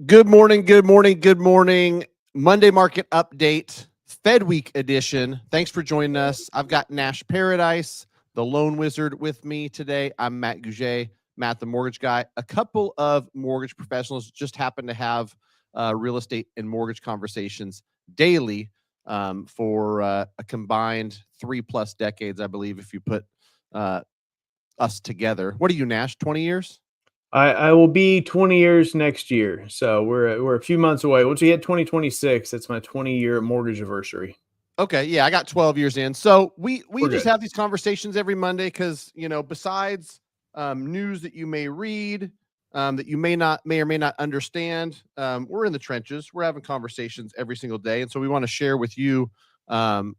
Good morning, good morning, good morning. Monday market update, Fed Week edition. Thanks for joining us. I've got Nash Paradise, the loan wizard, with me today. I'm Matt Gouget, Matt the mortgage guy. A couple of mortgage professionals just happen to have real estate and mortgage conversations daily for a combined 3+ decades, I believe, if you put us together. What are you, Nash, 20 years? I will be 20 years next year. So we're a few months away. Once we hit 2026, that's my 20-year mortgage anniversary. Okay, yeah, I got 12 years in. So we We're just good. have these conversations every Monday because, besides news that you may read, that you may or may not understand, we're in the trenches. We're having conversations every single day. And so we want to share with you, the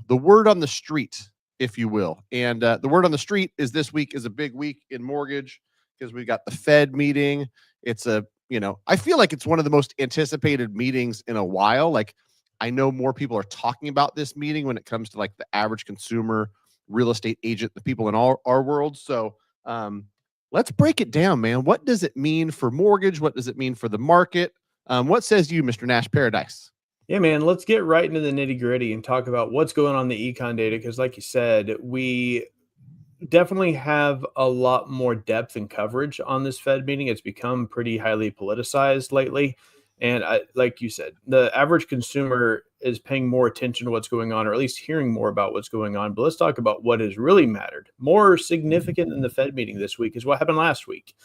word on the street, if you will. And the word on the street is this week is a big week in mortgage because we got the Fed meeting. It's I feel like it's one of the most anticipated meetings in a while. Like, I know more people are talking about this meeting when it comes to like the average consumer, real estate agent, the people in our world. So let's break it down, man. What does it mean for mortgage? What does it mean for the market? What says you, Mr. Nash Paradise? Yeah, man, let's get right into the nitty gritty and talk about what's going on in the econ data. Because like you said, we definitely have a lot more depth and coverage on this Fed meeting. It's become pretty highly politicized lately. And like you said, the average consumer is paying more attention to what's going on, or at least hearing more about what's going on. But let's talk about what has really mattered. More significant than the Fed meeting this week is what happened last week.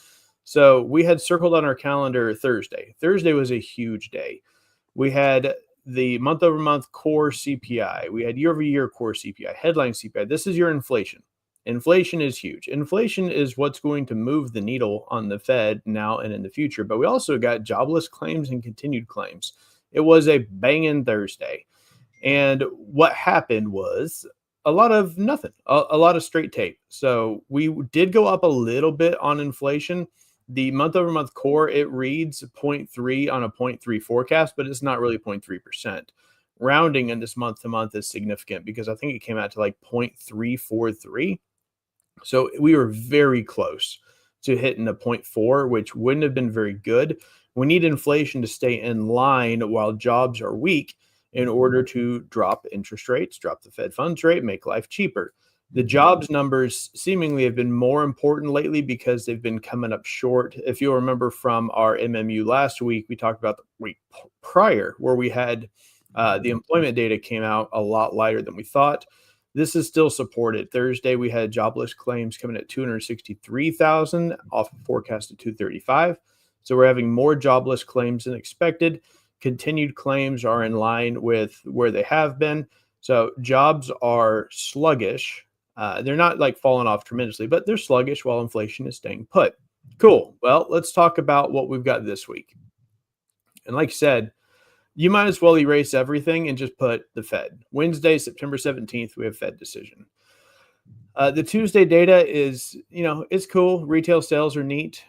So we had circled on our calendar Thursday. Thursday was a huge day. We had the month-over-month core CPI. We had year-over-year core CPI, headline CPI. This is your inflation. Inflation is huge. Inflation is what's going to move the needle on the Fed now and in the future. But we also got jobless claims and continued claims. It was a banging Thursday. And what happened was a lot of nothing, a lot of straight tape. So we did go up a little bit on inflation. The month-over-month core, it reads 0.3 on a 0.3 forecast, but it's not really 0.3%. Rounding in this month-to-month is significant because I think it came out to like 0.343. So we were very close to hitting a 0.4, which wouldn't have been very good. We need inflation to stay in line while jobs are weak in order to drop interest rates, drop the Fed funds rate, make life cheaper. The jobs numbers seemingly have been more important lately because they've been coming up short. If you'll remember from our MMU last week, we talked about the week prior where we had the employment data came out a lot lighter than we thought. This is still supported. Thursday, we had jobless claims coming at 263,000 off a forecast of 235. So we're having more jobless claims than expected. Continued claims are in line with where they have been. So jobs are sluggish. They're not like falling off tremendously, but they're sluggish while inflation is staying put. Cool. Well, let's talk about what we've got this week. And like I said, you might as well erase everything and just put the Fed. Wednesday, September 17th, we have Fed decision. The Tuesday data is, it's cool. Retail sales are neat.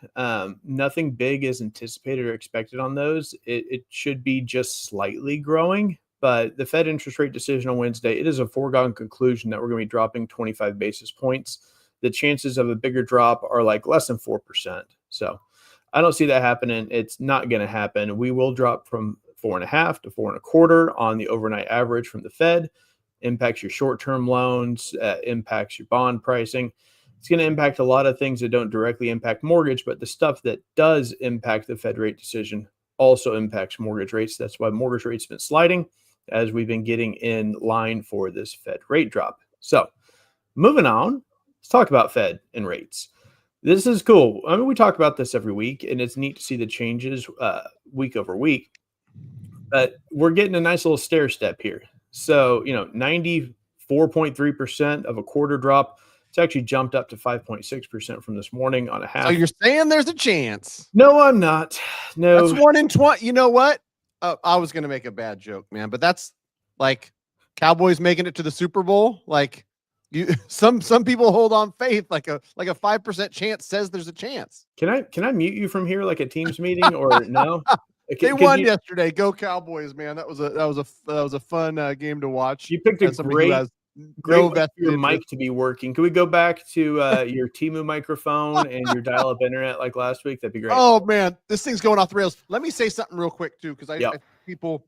Nothing big is anticipated or expected on those. It should be just slightly growing, but the Fed interest rate decision on Wednesday, it is a foregone conclusion that we're going to be dropping 25 basis points. The chances of a bigger drop are like less than 4%. So I don't see that happening. It's not going to happen. We will drop from 4.5 to 4.25 on the overnight average from the Fed. impacts your short-term loans, impacts your bond pricing. It's going to impact a lot of things that don't directly impact mortgage, but the stuff that does impact the Fed rate decision also impacts mortgage rates. That's why mortgage rates have been sliding as we've been getting in line for this Fed rate drop. So moving on, let's talk about Fed and rates. This is cool. I mean, we talk about this every week, and it's neat to see the changes week over week. But we're getting a nice little stair step here. So, 94.3% of a quarter drop. It's actually jumped up to 5.6% from this morning on a half. So you're saying there's a chance? No, I'm not. No. That's 1 in 20. You know what? I was going to make a bad joke, man, but that's like Cowboys making it to the Super Bowl. Like some people hold on faith, like a 5% chance says there's a chance. Can I mute you from here like a Teams meeting or no? They won yesterday. Go Cowboys, man. That was a fun game to watch. You picked a great for your mic to be working. Can we go back to your Temu microphone and your dial-up internet like last week? That'd be great. Oh man, this thing's going off the rails. Let me say something real quick too, because I people,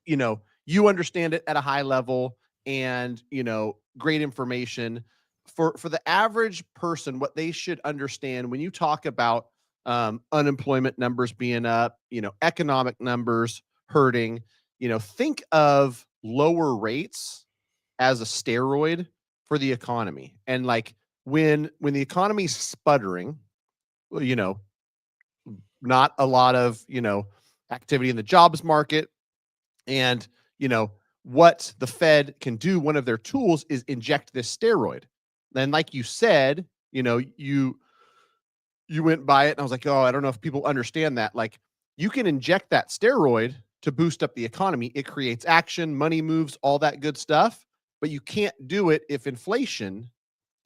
you understand it at a high level, and great information for the average person. What they should understand when you talk about unemployment numbers being up, economic numbers hurting, think of lower rates as a steroid for the economy. And like when the economy's sputtering, not a lot of, activity in the jobs market, and, what the Fed can do, one of their tools is inject this steroid. Then, like you said, you went by it and I was like, oh, I don't know if people understand that. Like, you can inject that steroid to boost up the economy. It creates action, money moves, all that good stuff. But you can't do it if inflation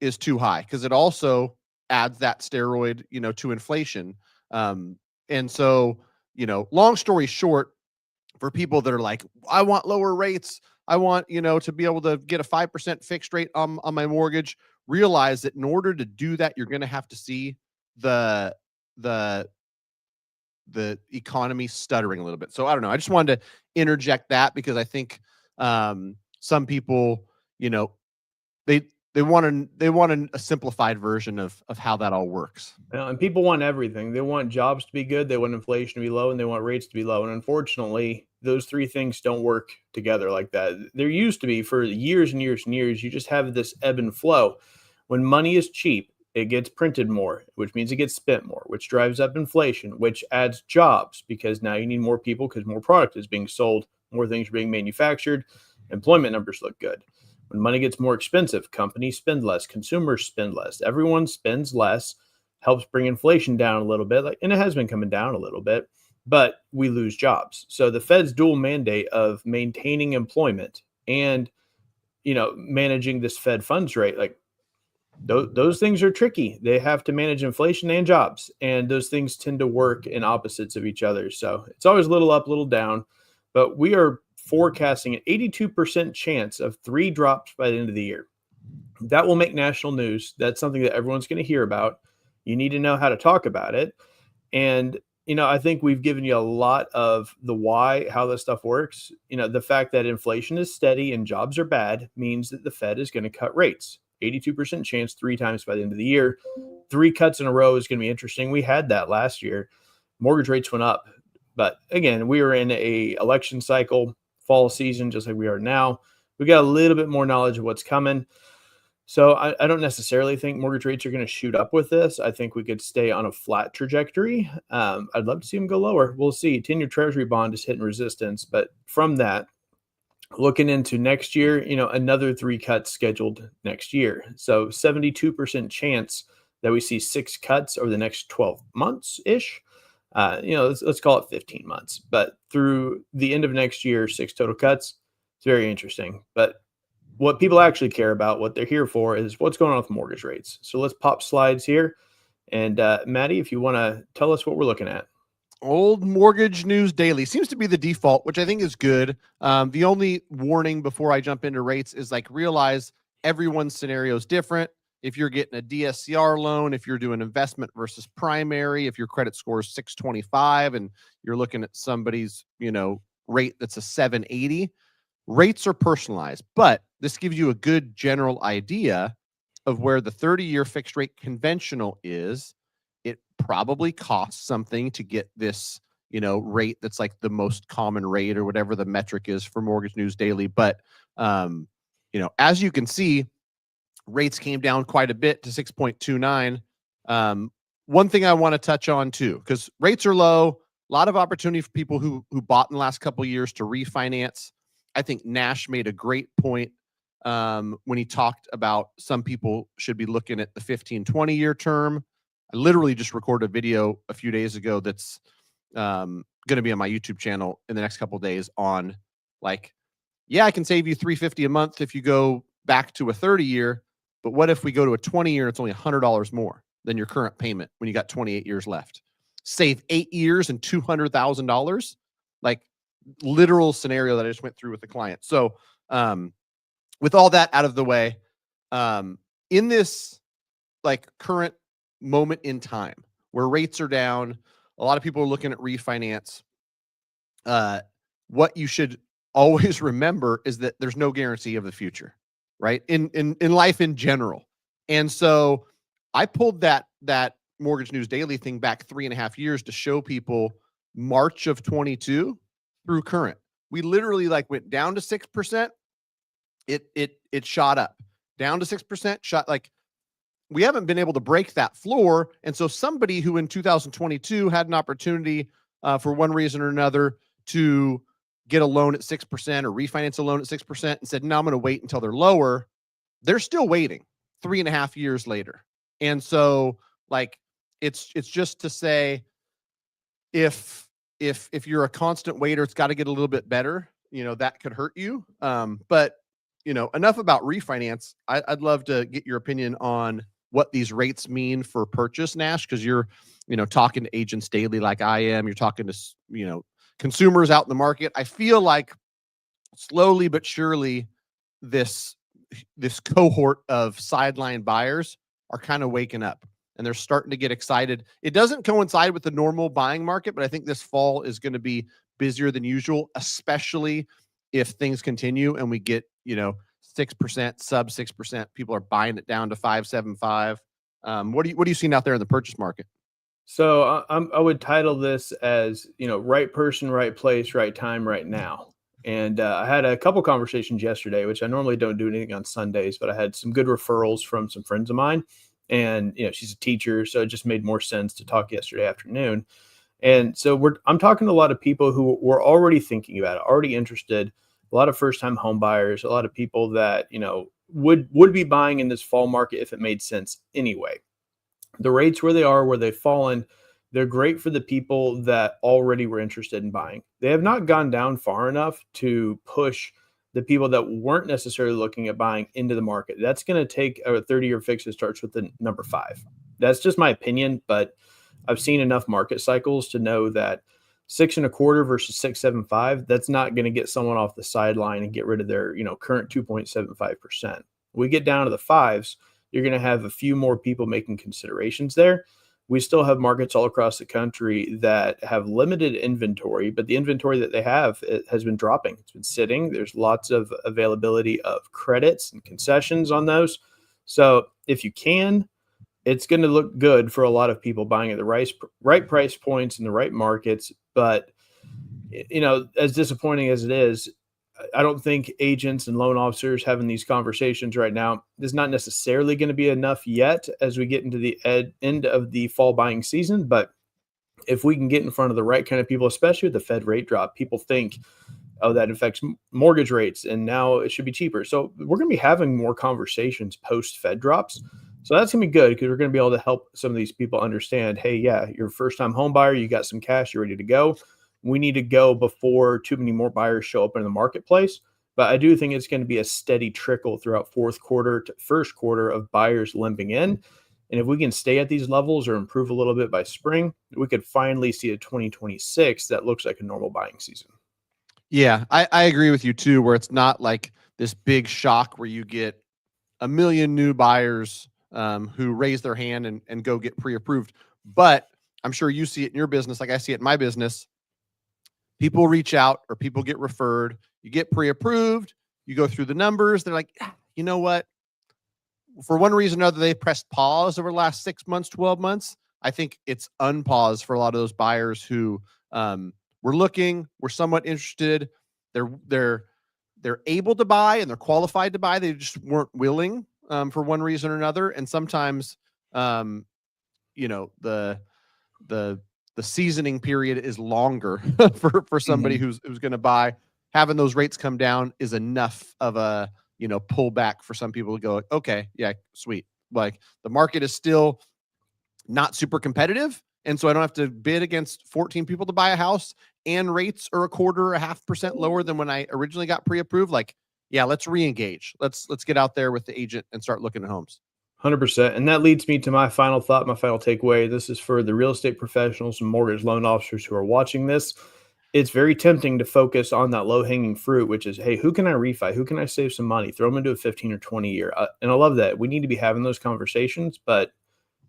is too high, because it also adds that steroid, to inflation. And so, long story short, for people that are like, I want lower rates, I want, to be able to get a 5% fixed rate on my mortgage, realize that in order to do that, you're going to have to see the economy stuttering a little bit. So I don't know. I just wanted to interject that because I think some people, they want a simplified version of how that all works. And people want everything. They want jobs to be good, they want inflation to be low, and they want rates to be low. And unfortunately, those three things don't work together like that. There used to be for years and years and years, you just have this ebb and flow. When money is cheap, it gets printed more, which means it gets spent more, which drives up inflation, which adds jobs because now you need more people because more product is being sold, more things are being manufactured, employment numbers look good. When money gets more expensive, companies spend less, consumers spend less, everyone spends less, helps bring inflation down a little bit, and it has been coming down a little bit, but we lose jobs. So the Fed's dual mandate of maintaining employment and, managing this Fed funds rate, like those things are tricky. They have to manage inflation and jobs, and those things tend to work in opposites of each other. So it's always a little up, a little down, but we are forecasting an 82% chance of 3 drops by the end of the year. That will make national news. That's something that everyone's going to hear about. You need to know how to talk about it. And, I think we've given you a lot of the why, how this stuff works. The fact that inflation is steady and jobs are bad means that the Fed is going to cut rates. 82% chance 3 times by the end of the year. 3 cuts in a row is going to be interesting. We had that last year. Mortgage rates went up. But again, we were in a election cycle, fall season, just like we are now. We got a little bit more knowledge of what's coming. So I don't necessarily think mortgage rates are going to shoot up with this. I think we could stay on a flat trajectory. I'd love to see them go lower. We'll see. 10-year Treasury bond is hitting resistance. But from that, looking into next year, another 3 cuts scheduled next year. So 72% chance that we see 6 cuts over the next 12 months-ish. Let's call it 15 months. But through the end of next year, 6 total cuts. It's very interesting. But what people actually care about, what they're here for, is what's going on with mortgage rates. So let's pop slides here. And Maddie, if you want to tell us what we're looking at. Old Mortgage News Daily seems to be the default, which I think is good. The only warning before I jump into rates is realize everyone's scenario is different. If you're getting a DSCR loan, if you're doing investment versus primary, if your credit score is 625 and you're looking at somebody's, rate that's a 780, rates are personalized, but this gives you a good general idea of where the 30-year fixed rate conventional is. It probably costs something to get this, rate that's like the most common rate or whatever the metric is for Mortgage News Daily. But, as you can see, rates came down quite a bit to 6.29. One thing I want to touch on too, because rates are low, a lot of opportunity for people who bought in the last couple of years to refinance. I think Nash made a great point when he talked about some people should be looking at the 15, 20-year term. I literally just recorded a video a few days ago that's going to be on my YouTube channel in the next couple of days on I can save you $350 a month if you go back to a 30-year, but what if we go to a 20-year and it's only $100 more than your current payment when you got 28 years left? Save 8 years and $200,000, literal scenario that I just went through with the client. So with all that out of the way, in this current moment in time where rates are down, a lot of people are looking at refinance. What you should always remember is that there's no guarantee of the future, right? In life in general. And so I pulled that Mortgage News Daily thing back 3.5 years to show people March of 22 through current. We literally went down to 6%. It shot up, down to 6%, shot we haven't been able to break that floor. And so somebody who in 2022 had an opportunity for one reason or another to get a loan at 6% or refinance a loan at 6% and said, no, I'm going to wait until they're lower. They're still waiting 3.5 years later. And so it's just to say, if you're a constant waiter, it's got to get a little bit better. That could hurt you. But enough about refinance. I'd love to get your opinion on what these rates mean for purchase, Nash, because you're, talking to agents daily like I am. You're talking to, consumers out in the market. I feel like slowly but surely this cohort of sideline buyers are kind of waking up and they're starting to get excited. It doesn't coincide with the normal buying market, but I think this fall is going to be busier than usual, especially if things continue and we get, 6%, sub 6%, people are buying it down to 5.75. What are you seeing out there in the purchase market? So I would title this as, right person, right place, right time, right now. And I had a couple conversations yesterday, which I normally don't do anything on Sundays, but I had some good referrals from some friends of mine. And, she's a teacher, so it just made more sense to talk yesterday afternoon. And so I'm talking to a lot of people who were already thinking about it, already interested, a lot of first-time home buyers, a lot of people that, would be buying in this fall market if it made sense anyway. The rates where they are, where they've fallen, they're great for the people that already were interested in buying. They have not gone down far enough to push the people that weren't necessarily looking at buying into the market. That's going to take a 30-year fix that starts with the number 5. That's just my opinion, but I've seen enough market cycles to know that 6.25 versus 6.75, that's not going to get someone off the sideline and get rid of their, current 2.75%. We get down to the 5s, you're going to have a few more people making considerations there. We still have markets all across the country that have limited inventory, but the inventory that they have, it has been dropping. It's been sitting. There's lots of availability of credits and concessions on those. So if you can, it's going to look good for a lot of people buying at the right price points in the right markets. But, as disappointing as it is, I don't think agents and loan officers having these conversations right now is not necessarily going to be enough yet as we get into the end of the fall buying season. But if we can get in front of the right kind of people, especially with the Fed rate drop, people think, oh, that affects mortgage rates and now it should be cheaper. So we're going to be having more conversations post Fed drops. So that's going to be good because we're going to be able to help some of these people understand, hey, yeah, you're a first-time home buyer, you got some cash, you're ready to go. We need to go before too many more buyers show up in the marketplace. But I do think it's going to be a steady trickle throughout fourth quarter to first quarter of buyers limping in. And if we can stay at these levels or improve a little bit by spring, we could finally see a 2026 that looks like a normal buying season. Yeah, I agree with you too, where it's not like this big shock where you get a million new buyers who raise their hand and go get pre-approved. But I'm sure you see it in your business, like I see it in my business. People reach out or people get referred. You get pre-approved, you go through the numbers. They're like, you know what? For one reason or another, they pressed pause over the last 6 months, 12 months. I think it's unpause for a lot of those buyers who were looking, were somewhat interested. They're able to buy and they're qualified to buy. They just weren't willing for one reason or another. And sometimes, you know, the seasoning period is longer for somebody who's going to buy. Having those rates come down is enough of a, you know, pull back for some people to go, okay, yeah, sweet. Like the market is still not super competitive. And so I don't have to bid against 14 people to buy a house, and rates are 0.25% lower than when I originally got pre-approved. Like, yeah, let's re-engage. Let's get out there with the agent and start looking at homes. 100%. And that leads me to my final thought, my final takeaway. This is for the real estate professionals and mortgage loan officers who are watching this. It's very tempting to focus on that low hanging fruit, which is, hey, who can I refi? Who can I save some money? Throw them into a 15 or 20 year. And I love that. We need to be having those conversations, but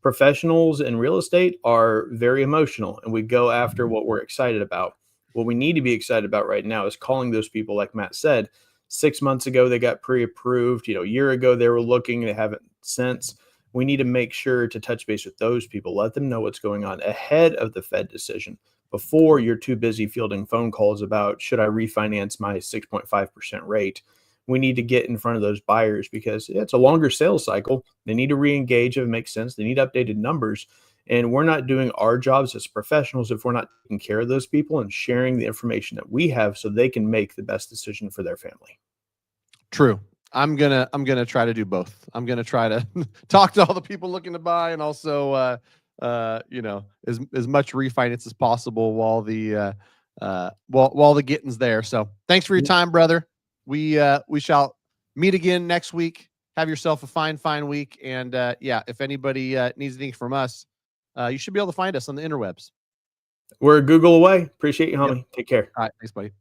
professionals in real estate are very emotional, and we go after what we're excited about. What we need to be excited about right now is calling those people, like Matt said, 6 months ago, they got pre-approved, a year ago, they were looking, they haven't since. We need to make sure to touch base with those people, let them know what's going on ahead of the Fed decision, before you're too busy fielding phone calls about, should I refinance my 6.5% rate? We need to get in front of those buyers because it's a longer sales cycle. They need to re-engage if it makes sense. They need updated numbers. And we're not doing our jobs as professionals if we're not taking care of those people and sharing the information that we have so they can make the best decision for their family. True. I'm gonna try to do both. I'm gonna try to talk to all the people looking to buy, and also as much refinance as possible while the getting's there. So thanks for your time, brother. We shall meet again next week. Have yourself a fine week. And if anybody needs anything from us, you should be able to find us on the interwebs. We're a Google away. Appreciate you, homie. Yep. Take care. All right. Thanks, buddy.